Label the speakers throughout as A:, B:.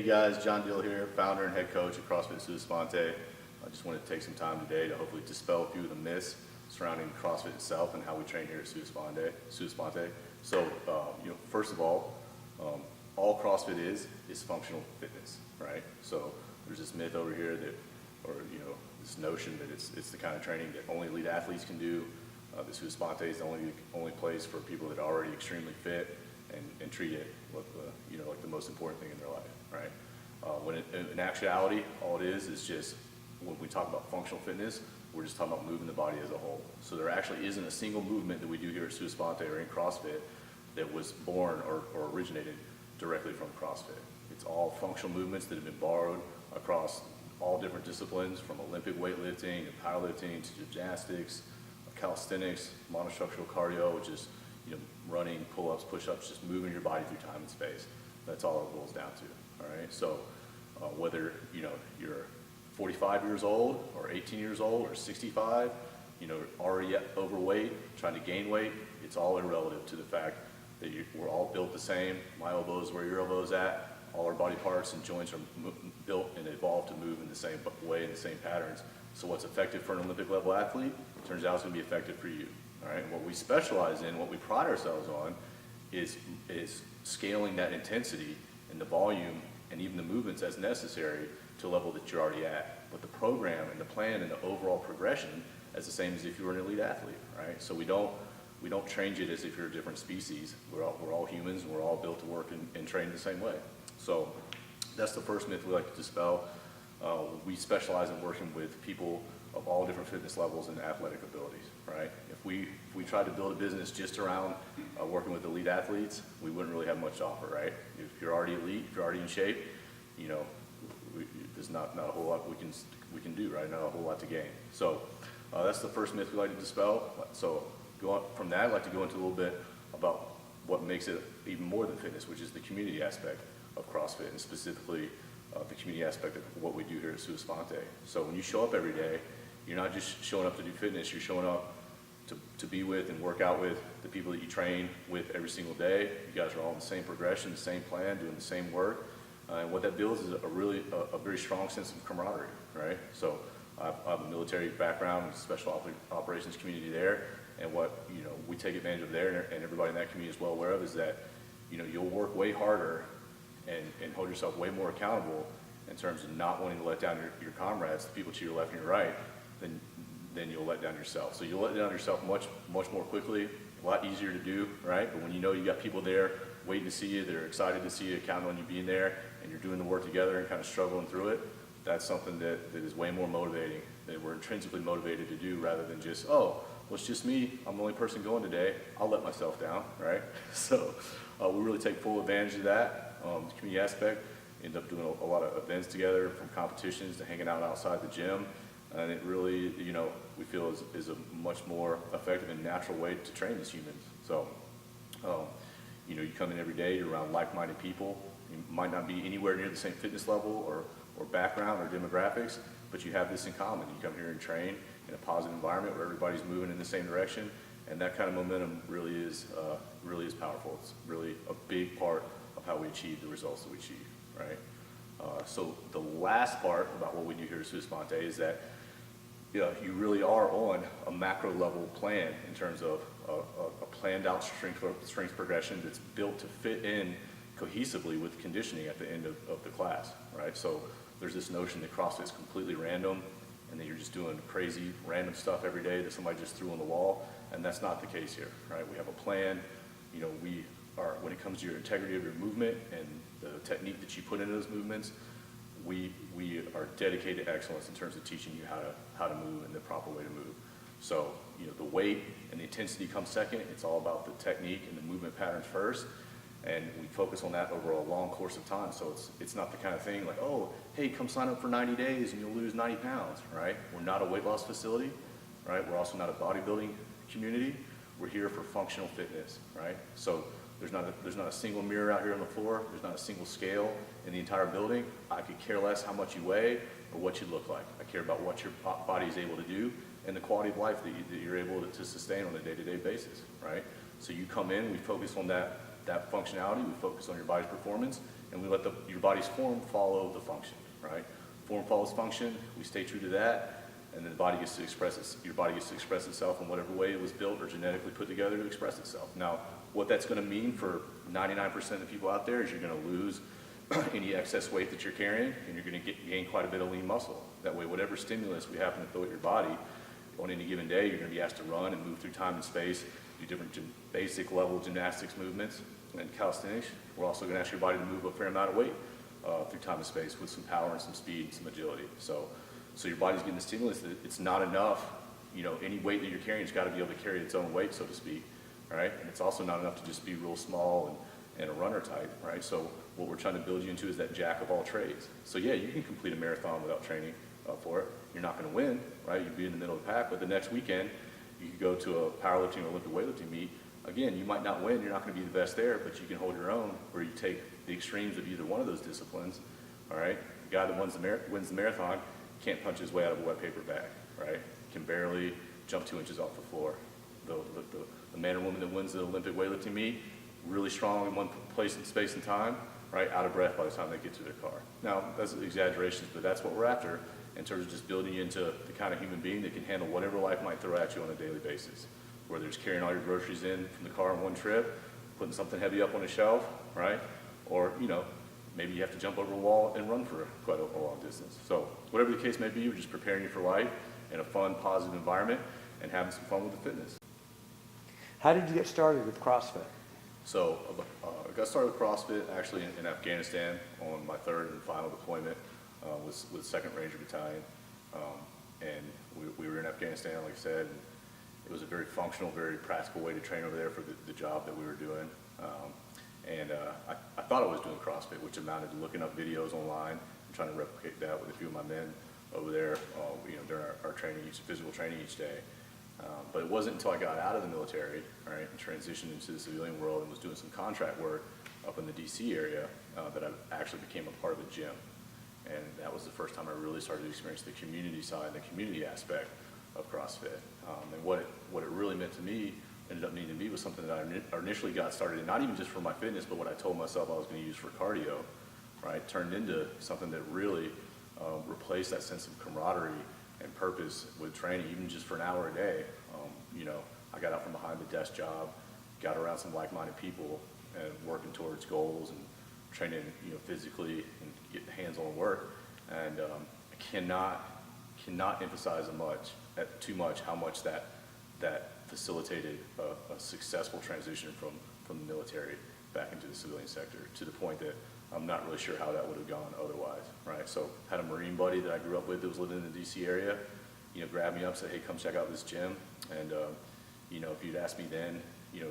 A: Hey guys, John Dill here, founder and head coach at Crossfit Sua Sponte. I just wanted to take some time today to hopefully dispel a few of the myths surrounding CrossFit itself and how we train here at Sua Sponte. So, first of all CrossFit is functional fitness, right? So there's this myth over here that, this notion that it's the kind of training that only elite athletes can do. The Sua Sponte is the only place for people that are already extremely fit and treat it like the most important thing in their life, right? When in actuality, all it is just, when we talk about functional fitness, we're just talking about moving the body as a whole. So there actually isn't a single movement that we do here at Sua Sponte or in CrossFit that was born or originated directly from CrossFit. It's all functional movements that have been borrowed across all different disciplines, from Olympic weightlifting to powerlifting to gymnastics, calisthenics, monostructural cardio, which is running, pull-ups, push-ups, just moving your body through time and space. That's all it boils down to, all right? So whether you're 45 years old or 18 years old or 65, already overweight, trying to gain weight, it's all irrelevant to the fact that we're all built the same. My elbow is where your elbow is at. All our body parts and joints are built and evolved to move in the same way, in the same patterns. So what's effective for an Olympic level athlete, turns out it's going to be effective for you. All right, and what we specialize in, what we pride ourselves on, is scaling that intensity and the volume and even the movements as necessary to a level that you're already at. But the program and the plan and the overall progression is the same as if you were an elite athlete, right? So we don't change it as if you're a different species. We're all humans, and we're all built to work and train the same way. So that's the first myth we like to dispel. We specialize in working with people of all different fitness levels and athletic abilities, right? If we tried to build a business just around working with elite athletes, we wouldn't really have much to offer, right? If you're already elite, if you're already in shape, there's not a whole lot we can do, right? Not a whole lot to gain. So that's the first myth we like to dispel. So from that, I'd like to go into a little bit about what makes it even more than fitness, which is the community aspect of CrossFit, and specifically the community aspect of what we do here at Sua Sponte. So when you show up every day, you're not just showing up to do fitness, you're showing up to be with and work out with the people that you train with every single day. You guys are all in the same progression, the same plan, doing the same work. And what that builds is a very strong sense of camaraderie, right? So I have a military background, special operations community there, and what we take advantage of there, and everybody in that community is well aware of, is that you'll work way harder and hold yourself way more accountable in terms of not wanting to let down your comrades, the people to your left and your right, than you'll let down yourself. So you'll let down yourself much more quickly, a lot easier to do, right? But when you got people there waiting to see you, they're excited to see you, counting on you being there, and you're doing the work together and kind of struggling through it, that's something that is way more motivating, that we're intrinsically motivated to do, rather than just, well, it's just me, I'm the only person going today, I'll let myself down, right? So we really take full advantage of that, the community aspect. End up doing a lot of events together, from competitions to hanging out outside the gym, and it really, we feel is a much more effective and natural way to train as humans. So, you come in every day, you're around like-minded people. You might not be anywhere near the same fitness level or background or demographics, but you have this in common. You come here and train in a positive environment where everybody's moving in the same direction, and that kind of momentum really is powerful. It's really a big part of how we achieve the results that we achieve, right? So the last part about what we do here at Sua Sponte is that you really are on a macro level plan in terms of a planned out strength progression that's built to fit in cohesively with conditioning at the end of the class, right? So there's this notion that CrossFit is completely random and that you're just doing crazy random stuff every day that somebody just threw on the wall, and that's not the case here, right? We have a plan. When it comes to your integrity of your movement and the technique that you put into those movements, we are dedicated to excellence in terms of teaching you how to move and the proper way to move. So the weight and the intensity come second. It's all about the technique and the movement patterns first, and we focus on that over a long course of time. So it's not the kind of thing like, oh, hey, come sign up for 90 days and you'll lose 90 pounds, right? We're not a weight loss facility, right? We're also not a bodybuilding community. We're here for functional fitness, right? So there's not a single mirror out here on the floor. There's not a single scale in the entire building. I could care less how much you weigh or what you look like. I care about what your body is able to do and the quality of life that you're able to sustain on a day-to-day basis, right? So you come in, we focus on that functionality, we focus on your body's performance, and we let your body's form follow the function, right? Form follows function, we stay true to that, and then your body gets to express itself in whatever way it was built or genetically put together to express itself. Now, what that's gonna mean for 99% of the people out there is you're gonna lose any excess weight that you're carrying, and you're gonna gain quite a bit of lean muscle. That way, whatever stimulus we happen to throw at your body, on any given day, you're gonna be asked to run and move through time and space, do different basic level gymnastics movements and calisthenics. We're also gonna ask your body to move a fair amount of weight through time and space with some power and some speed and some agility. So your body's getting the stimulus that it's not enough, any weight that you're carrying has gotta be able to carry its own weight, so to speak, right? And it's also not enough to just be real small and a runner type, right? So what we're trying to build you into is that jack of all trades. So yeah, you can complete a marathon without training for it. You're not gonna win, right? You'd be in the middle of the pack, but the next weekend, you could go to a powerlifting or Olympic weightlifting meet. Again, you might not win, you're not gonna be the best there, but you can hold your own, where you take the extremes of either one of those disciplines, all right? The guy that wins the marathon can't punch his way out of a wet paper bag, right? Can barely jump 2 inches off the floor. The man or woman that wins the Olympic weightlifting meet, really strong in one place in space and time, right? Out of breath by the time they get to their car. Now, that's exaggerations, but that's what we're after in terms of just building you into the kind of human being that can handle whatever life might throw at you on a daily basis. Whether it's carrying all your groceries in from the car in one trip, putting something heavy up on a shelf, right? Or, maybe you have to jump over a wall and run for quite a long distance. So whatever the case may be, we're just preparing you for life in a fun, positive environment and having some fun with the fitness.
B: How did you get started with CrossFit?
A: So I got started with CrossFit actually in Afghanistan on my third and final deployment with 2nd Ranger Battalion. And we were in Afghanistan, like I said, and it was a very functional, very practical way to train over there for the job that we were doing. I thought I was doing CrossFit, which amounted to looking up videos online and trying to replicate that with a few of my men over there, during our training, physical training each day. But it wasn't until I got out of the military, right, and transitioned into the civilian world and was doing some contract work up in the DC area that I actually became a part of a gym. And that was the first time I really started to experience the community side, the community aspect of CrossFit. And what it really meant to me, ended up meaning to me, was something that I initially got started in, not even just for my fitness, but what I told myself I was going to use for cardio, right, turned into something that really replaced that sense of camaraderie and purpose with training, even just for an hour a day. I got out from behind the desk job, got around some like-minded people, and working towards goals and training, physically and getting hands-on work. And I cannot emphasize too much how much that facilitated a successful transition from the military back into the civilian sector, to the point that I'm not really sure how that would have gone otherwise, right? So had a Marine buddy that I grew up with that was living in the DC area, grabbed me up, said, hey, come check out this gym. And, if you'd asked me then,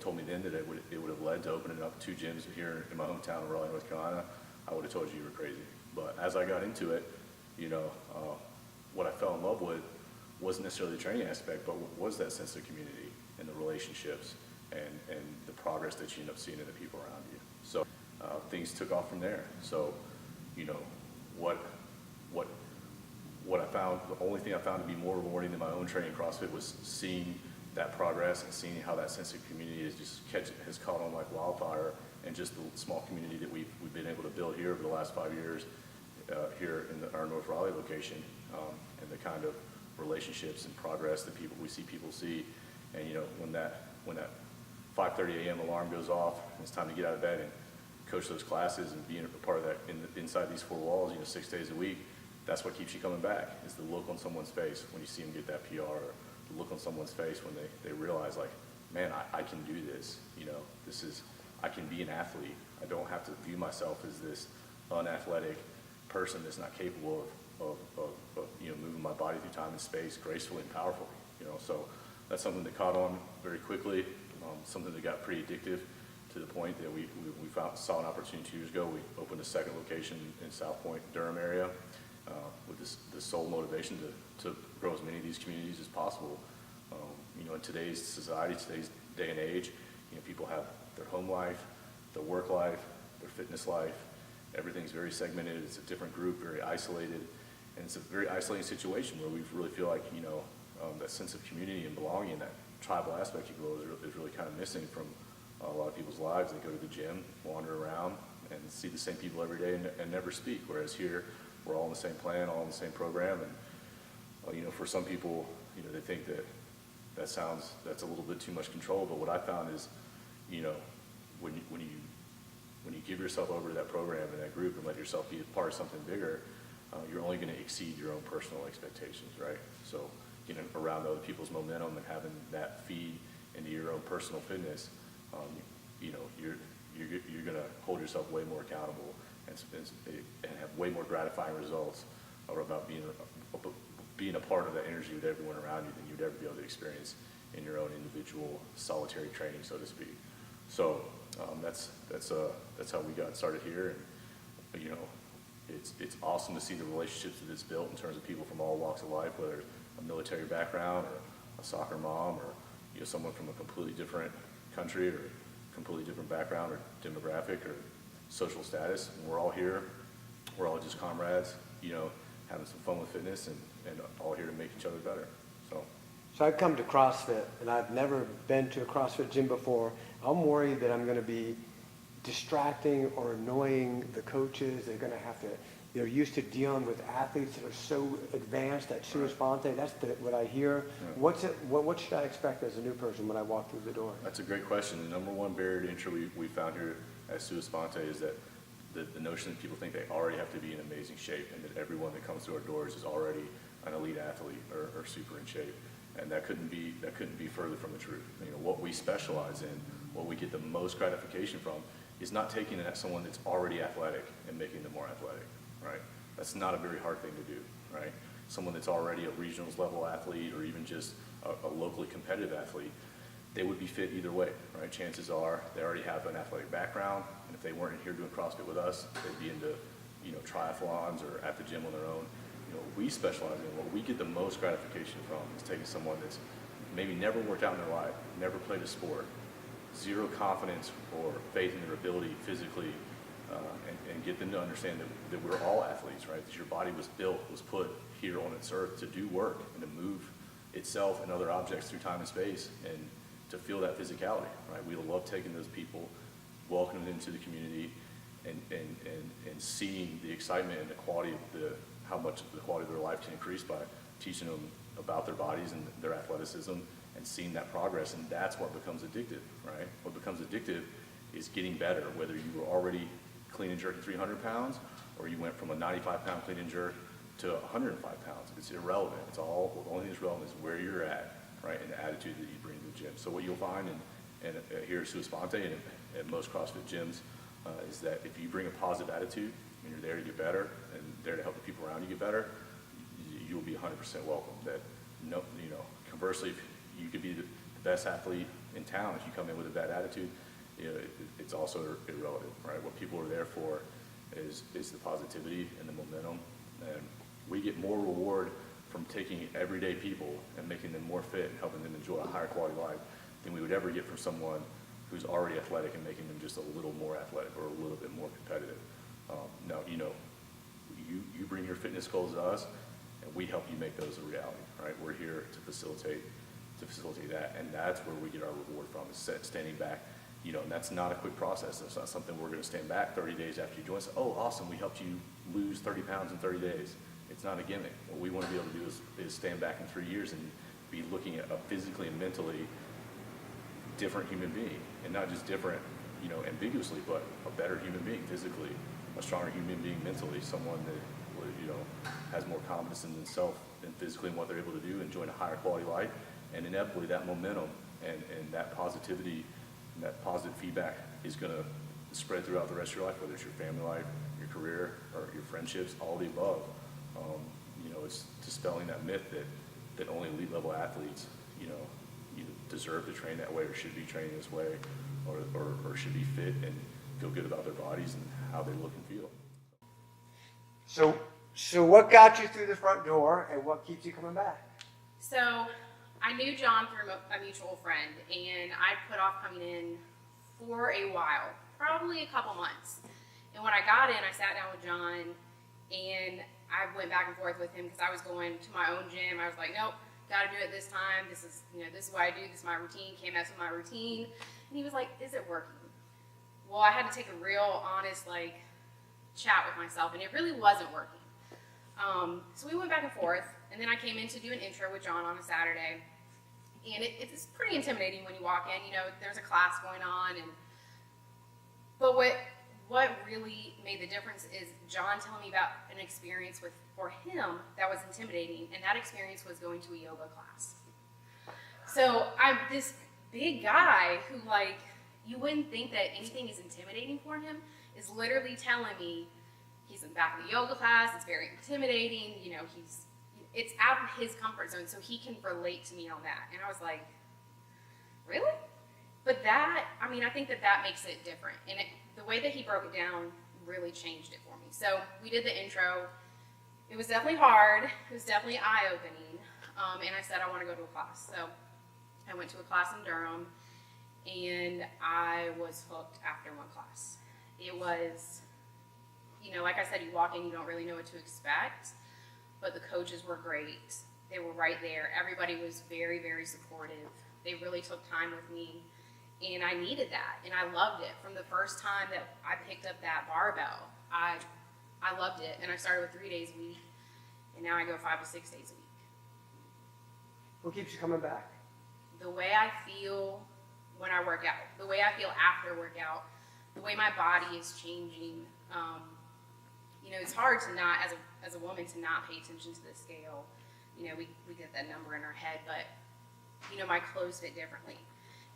A: told me then that it would have led to opening up 2 gyms here in my hometown of Raleigh, North Carolina, I would have told you were crazy. But as I got into it, what I fell in love with wasn't necessarily the training aspect, but was that sense of community and the relationships and the progress that you end up seeing in the people around you. So things took off from there. So, what I found, the only thing I found to be more rewarding than my own training CrossFit was seeing that progress and seeing how that sense of community has caught on like wildfire, and just the small community that we've been able to build here over the last 5 years here in our North Raleigh location, and the kind of relationships and progress that we see people see. And when that 5:30 a.m. alarm goes off and it's time to get out of bed and coach those classes and being a part of that inside these 4 walls, 6 days a week, that's what keeps you coming back, is the look on someone's face when you see them get that PR, or the look on someone's face when they realize, like, man, I can do this. I can be an athlete. I don't have to view myself as this unathletic person that's not capable of moving my body through time and space gracefully and powerfully. So that's something that caught on very quickly, something that got pretty addictive, to the point that we saw an opportunity 2 years ago. We opened a second location in South Point, Durham area, with this sole motivation to grow as many of these communities as possible. In today's society, today's day and age, people have their home life, their work life, their fitness life. Everything's very segmented. It's a different group, very isolated, and it's a very isolating situation where we really feel like that sense of community and belonging, and that tribal aspect, is really kind of missing from a lot of people's lives. They go to the gym, wander around, and see the same people every day and never speak. Whereas here, we're all in the same plan, all in the same program, and for some people, they think that's a little bit too much control. But what I found is, when you give yourself over to that program and that group and let yourself be a part of something bigger, you're only going to exceed your own personal expectations, right? So getting around other people's momentum and having that feed into your own personal fitness, you're going to hold yourself way more accountable and have way more gratifying results about being a part of that energy with everyone around you than you'd ever be able to experience in your own individual solitary training, so to speak. So that's how we got started here, and it's awesome to see the relationships that it's built in terms of people from all walks of life, whether it's a military background or a soccer mom or someone from a completely different country or completely different background or demographic or social status. And we're all here. We're all just comrades, having some fun with fitness and all here to make each other better.
B: So I come to CrossFit, and I've never been to a CrossFit gym before. I'm worried that I'm going to be distracting or annoying the coaches. They're going to have to, they're used to dealing with athletes that are so advanced at Sua Sponte. That's what I hear. Yeah. What should I expect as a new person when I walk through the door?
A: That's a great question. The number one barrier to entry we found here at Sua Sponte is that the notion that people think they already have to be in amazing shape, and that everyone that comes through our doors is already an elite athlete or super in shape. And that couldn't be further from the truth. What we specialize in, what we get the most gratification from, is not taking someone that's already athletic and making them more athletic, right? That's not a very hard thing to do, right? Someone that's already a regionals level athlete or even just a locally competitive athlete, they would be fit either way, right? Chances are they already have an athletic background, and if they weren't in here doing CrossFit with us, they'd be into triathlons or at the gym on their own. We specialize in, what we get the most gratification from is taking someone that's maybe never worked out in their life, never played a sport, zero confidence or faith in their ability physically, and get them to understand that we're all athletes, right? That your body was put here on its earth to do work and to move itself and other objects through time and space and to feel that physicality, right? We love taking those people, welcoming them into the community, and seeing the excitement and the quality of how much the quality of their life can increase by teaching them about their bodies and their athleticism and seeing that progress. And that's what becomes addictive, right? What becomes addictive is getting better, whether you were already clean and jerking 300 pounds or you went from a 95-pound clean and jerk to 105 pounds. It's irrelevant. The only thing that's relevant is where you're at, right, and the attitude that you bring to the gym. So what you'll find here at Sua Sponte and at most CrossFit gyms is that if you bring a positive attitude and you're there to get better and there to help the people around you get better, you'll be 100% welcome. Conversely, if you could be the best athlete in town, if you come in with a bad attitude, it's also irrelevant, right? What people are there for is the positivity and the momentum, and we get more reward from taking everyday people and making them more fit and helping them enjoy a higher quality life than we would ever get from someone who's already athletic and making them just a little more athletic or a little bit more competitive. Now, you bring your fitness goals to us, and we help you make those a reality, right? We're here to facilitate that, and that's where we get our reward from, is standing back, and that's not a quick process. That's not something we're going to stand back 30 days after you join us. Oh, awesome, we helped you lose 30 pounds in 30 days. It's not a gimmick. What we want to be able to do is stand back in 3 years and be looking at a physically and mentally different human being, and not just different, ambiguously, but a better human being physically, a stronger human being mentally, someone that has more confidence in themselves and physically in what they're able to do, enjoying a higher quality life, and inevitably that momentum and that positivity and that positive feedback is going to spread throughout the rest of your life, whether it's your family life, your career, or your friendships, all the above. It's dispelling that myth that only elite level athletes, deserve to train that way or should be trained this way or should be fit and feel good about their bodies and how they look and feel.
B: So what got you through the front door and what keeps you coming back?
C: So I knew John through a mutual friend, and I put off coming in for a while, probably a couple months. And when I got in, I sat down with John and I went back and forth with him because I was going to my own gym. I was like, nope, got to do it this time. This is what I do. This is my routine. Can't mess with my routine. And he was like, is it working? well, I had to take a real honest, like, chat with myself, and it really wasn't working. So we went back and forth, and then I came in to do an intro with John on a Saturday, and it's pretty intimidating when you walk in. You know, there's a class going on, but what really made the difference is John telling me about an experience for him that was intimidating, and that experience was going to a yoga class. So I'm this big guy who, like, you wouldn't think that anything is intimidating for him, is literally telling me he's in the back of the yoga class, it's very intimidating, you know, it's out of his comfort zone, so he can relate to me on that. And I was like, really? But I think that makes it different. And the way that he broke it down really changed it for me. So we did the intro. It was definitely hard. It was definitely eye-opening. And I said, I want to go to a class. So I went to a class in Durham, and I was hooked after one class. It was, you know, like I said, you walk in, you don't really know what to expect, but the coaches were great. They were right there. Everybody was very, very supportive. They really took time with me, and I needed that, and I loved it. From the first time that I picked up that barbell, I loved it, and I started with 3 days a week, and now I go 5 to 6 days a week.
B: What keeps you coming back?
C: The way I feel when I work out, the way I feel after workout, the way my body is changing. You know, it's hard to not, as a woman, to not pay attention to the scale. You know, we get that number in our head, but, you know, my clothes fit differently.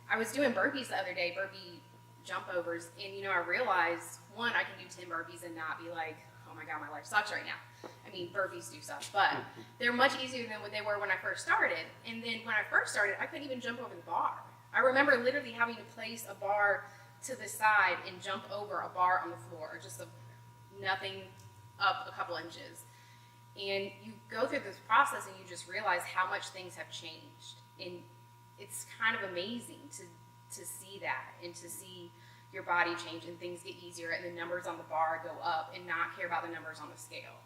C: I was doing burpees the other day, burpee jump overs, and, you know, I realized, one, I can do 10 burpees and not be like, oh my God, my life sucks right now. I mean, burpees do suck, but they're much easier than what they were when I first started. And then when I first started, I couldn't even jump over the bar. I remember literally having to place a bar to the side and jump over a bar on the floor, just nothing up a couple inches. And you go through this process and you just realize how much things have changed. And it's kind of amazing to see that, and to see your body change and things get easier and the numbers on the bar go up, and not care about the numbers on the scale.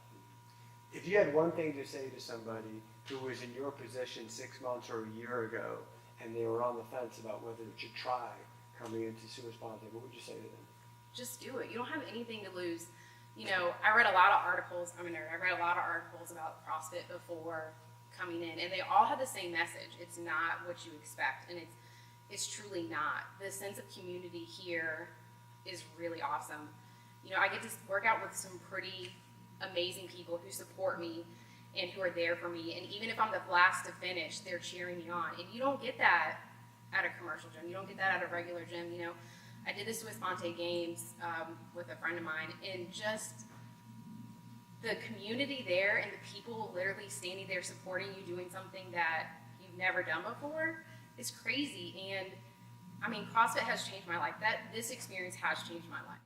B: If you had one thing to say to somebody who was in your position 6 months or a year ago, and they were on the fence about whether to try coming into Sua Sponte, what would you say to them?
C: Just do it. You don't have anything to lose. You know, I read a lot of articles. I'm a nerd. I read a lot of articles about CrossFit before coming in, and they all had the same message. It's not what you expect, and it's truly not. The sense of community here is really awesome. You know, I get to work out with some pretty amazing people who support me and who are there for me. And even if I'm the last to finish, they're cheering me on. And you don't get that at a commercial gym. You don't get that at a regular gym. You know, I did the Sua Sponte games with a friend of mine, and just the community there and the people literally standing there supporting you doing something that you've never done before is crazy. And I mean, CrossFit has changed my life. This experience has changed my life.